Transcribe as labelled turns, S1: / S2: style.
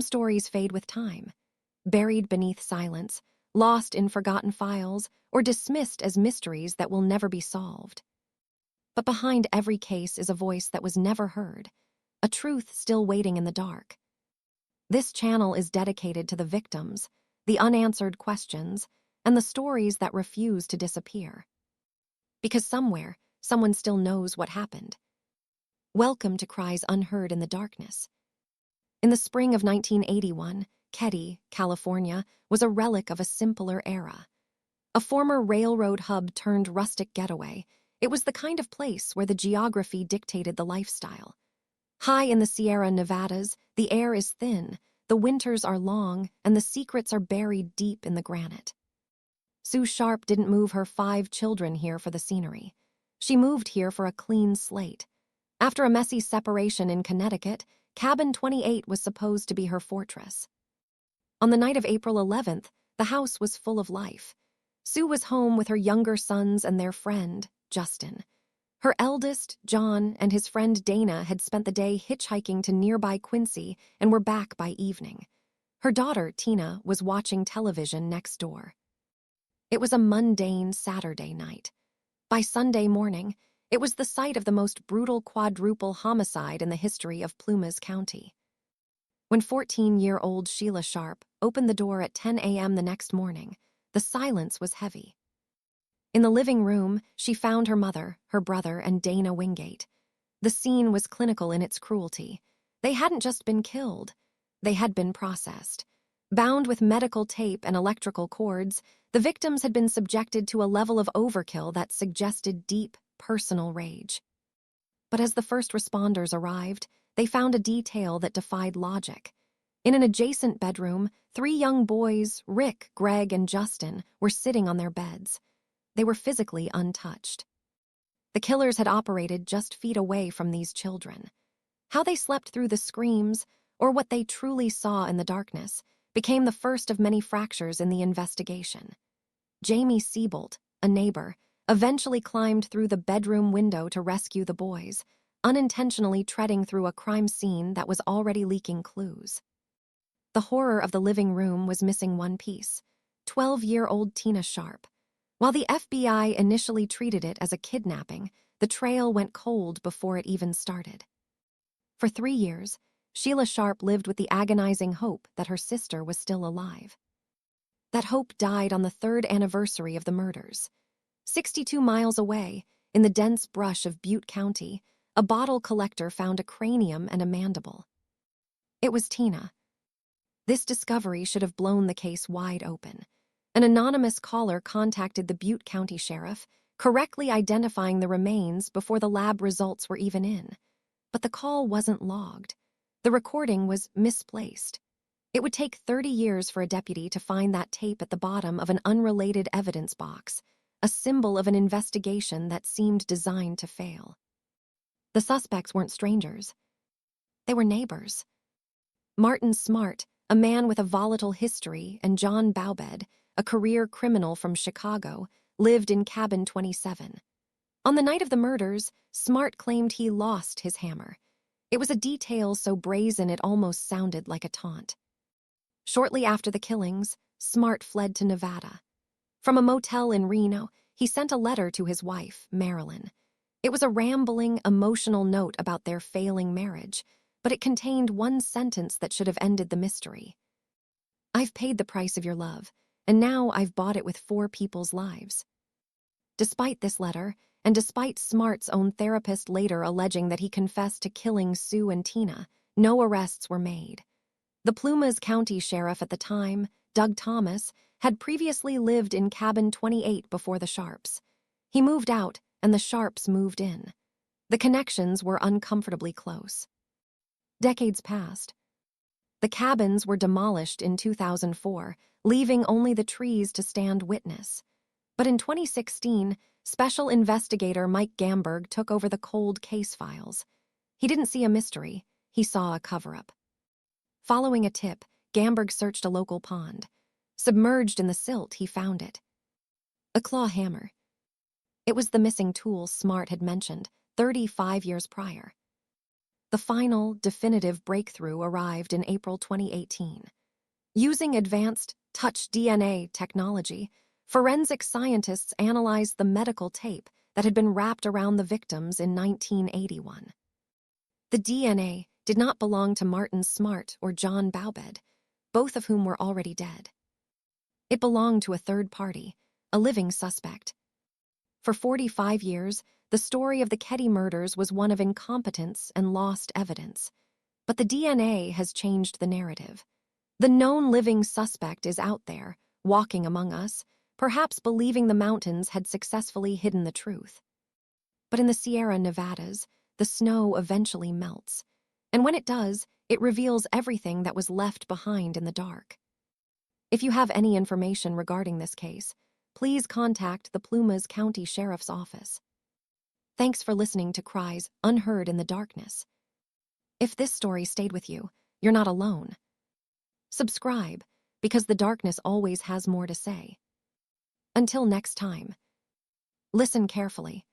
S1: stories fade with time, buried beneath silence, lost in forgotten files, or dismissed as mysteries that will never be solved. But behind every case is a voice that was never heard, a truth still waiting in the dark. This channel is dedicated to the victims, the unanswered questions, and the stories that refuse to disappear. Because somewhere, someone still knows what happened. Welcome to Cries Unheard in the Darkness. In the spring of 1981, Keddie, California, was a relic of a simpler era. A former railroad hub turned rustic getaway, it was the kind of place where the geography dictated the lifestyle. High in the Sierra Nevadas, the air is thin, the winters are long, and the secrets are buried deep in the granite. Sue Sharp didn't move her 5 children here for the scenery. She moved here for a clean slate. After a messy separation in Connecticut, Cabin 28 was supposed to be her fortress. On the night of April 11th, the house was full of life. Sue was home with her younger sons and their friend, Justin. Her eldest, John, and his friend Dana had spent the day hitchhiking to nearby Quincy and were back by evening. Her daughter, Tina, was watching television next door. It was a mundane Saturday night. By Sunday morning, it was the site of the most brutal quadruple homicide in the history of Plumas County. When 14-year-old Sheila Sharp opened the door at 10 a.m. the next morning, the silence was heavy. In the living room, she found her mother, her brother, and Dana Wingate. The scene was clinical in its cruelty. They hadn't just been killed. They had been processed. Bound with medical tape and electrical cords, the victims had been subjected to a level of overkill that suggested deep, personal rage. But as the first responders arrived, they found a detail that defied logic. In an adjacent bedroom, 3 young boys, Rick, Greg, and Justin, were sitting on their beds. They were physically untouched. The killers had operated just feet away from these children. How they slept through the screams, or what they truly saw in the darkness, became the first of many fractures in the investigation. Jamie Siebold, a neighbor, eventually climbed through the bedroom window to rescue the boys, unintentionally treading through a crime scene that was already leaking clues. The horror of the living room was missing one piece: 12-year-old Tina Sharp. While the FBI initially treated it as a kidnapping, the trail went cold before it even started. For 3 years, Sheila Sharp lived with the agonizing hope that her sister was still alive. That hope died on the 3rd anniversary of the murders. 62 miles away, in the dense brush of Butte County, a bottle collector found a cranium and a mandible. It was Tina. This discovery should have blown the case wide open. An anonymous caller contacted the Butte County Sheriff, correctly identifying the remains before the lab results were even in. But the call wasn't logged. The recording was misplaced. It would take 30 years for a deputy to find that tape at the bottom of an unrelated evidence box, a symbol of an investigation that seemed designed to fail. The suspects weren't strangers. They were neighbors. Martin Smart, a man with a volatile history, and John Baubed, a career criminal from Chicago, lived in Cabin 27. On the night of the murders, Smart claimed he lost his hammer. It was a detail so brazen it almost sounded like a taunt. Shortly after the killings, Smart fled to Nevada. From a motel in Reno, he sent a letter to his wife, Marilyn. It was a rambling, emotional note about their failing marriage, but it contained one sentence that should have ended the mystery. "I've paid the price of your love, and now I've bought it with 4 people's lives." Despite this letter, and despite Smart's own therapist later alleging that he confessed to killing Sue and Tina, no arrests were made. The Plumas County Sheriff at the time, Doug Thomas, had previously lived in Cabin 28 before the Sharps. He moved out, and the Sharps moved in. The connections were uncomfortably close. Decades passed. The cabins were demolished in 2004, leaving only the trees to stand witness. But in 2016, Special Investigator Mike Gamberg took over the cold case files. He didn't see a mystery, he saw a cover-up. Following a tip, Gamberg searched a local pond. Submerged in the silt, he found it. A claw hammer. It was the missing tool Smart had mentioned 35 years prior. The final, definitive breakthrough arrived in April 2018. Using advanced touch DNA technology, forensic scientists analyzed the medical tape that had been wrapped around the victims in 1981. The DNA did not belong to Martin Smart or John Baubed, both of whom were already dead. It belonged to a third party, a living suspect. For 45 years, the story of the Keddie murders was one of incompetence and lost evidence. But the DNA has changed the narrative. The known living suspect is out there, walking among us, perhaps believing the mountains had successfully hidden the truth. But in the Sierra Nevadas, the snow eventually melts, and when it does, it reveals everything that was left behind in the dark. If you have any information regarding this case, please contact the Plumas County Sheriff's Office. Thanks for listening to Cries, Unheard in the Darkness. If this story stayed with you, you're not alone. Subscribe, because the darkness always has more to say. Until next time, listen carefully,